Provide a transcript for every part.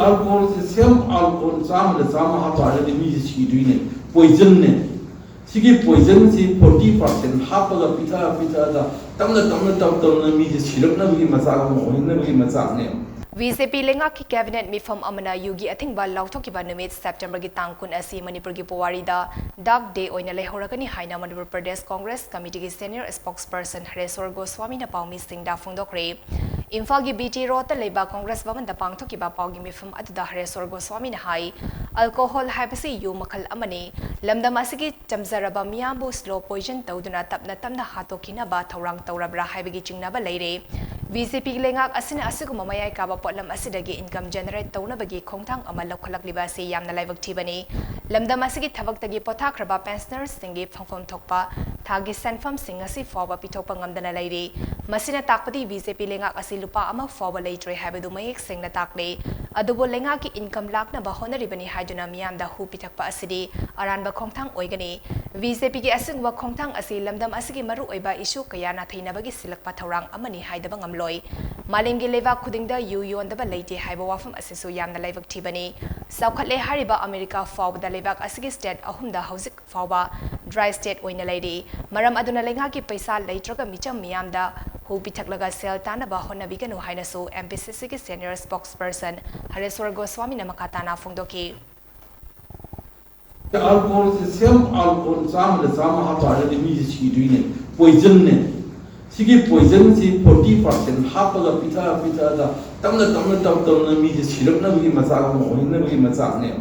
alcohol is same alcohol sama hapa ada mi si duine poison ne sigi poison si 40% hapa ga pita da tamna mi si lok na bi masa ga mo na bi masa ne VCP leingak ki cabinet meepham amana yugi athingba louthokhiba numit September gi tang kun asi Manipur gi puwari da Dark Day oina leihouragani haina Manipur Pradesh Congress Committee gi Senior Spokesperson Hareshwar Goshwami na paumi singda phongdokkhre Imphal gi BT Road ta leba Congress Bhavan da pangthokiba paugi meepham aduda Hareshwar Goshwami na hai alcohol haibasi yu makhal amani lamdam asigi chamzaraba miyambu slow poison tawduna tamna hatokhina ba thorang tawrabra haibagi chingnaba leire VCP leingak asina asiguma mayai kaba potlam asidagi income generate tawnabagi khongthang ama lokhalakliba se yamna laibak thibani lamdam asigi thabaktagi pothakraba pensioners singi phangphom thokpa thagi senfam singasi foba pitokpa ngamdana leire masina takpadi VCP leingak asi lupa ama foba leitre habadu mayek singna takle adubo leingak ki income lakna ba honaribani haiduna miyamda hu pitakpa asidi aranba khongthang oigani VCP ki asingwa khongthang asi lamdam asigi maru oiba issue kayana thainabagi silakpa thorang amani haidaba ngamloi malimgi leva khudingda yu yondaba leite haiba wafam asisu yamna laibak thibani saukhatle hariba America fawda lebak asigi state ahumda hauzik fawba dry state oina leidi maram aduna lenga ki paisa leitroga micham miyamda hu pithaklaga sel tanaba honabiganu hainasu Mpcc ki senior spokesperson Hareshwar Goshwami na makatana phongdokhi alcohol is same alcohol sama hapa ada mi si duine poison ne sigi poison si 40% hapa ga pita da tamna mi si lok na bi masa ga mo na bi masa ne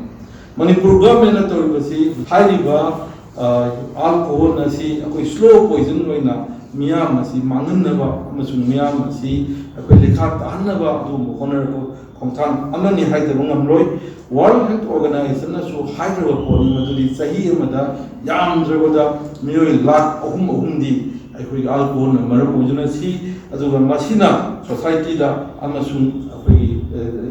Manipur government na to basi hariba alcohol na si akoi slow poison oina miyam si mangan na ba amasung miyam si akoi lekha tan na ba du mo corner ko khongthang amani haida ngam loi World Health Organization na so haida ko maduri sahi amada yam drogoda miyoi lakh ahum di akoi alcohol na maram ujuna si aduga masina society da amasung akoi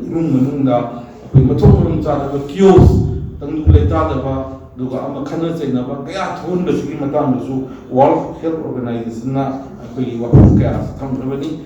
imung manungda akoi mathong cha da kios tangdu leta da ba duga ama khana chaina ba kaya thon ba sigi matang su World Health Organization na akoi wa kaya thamrabani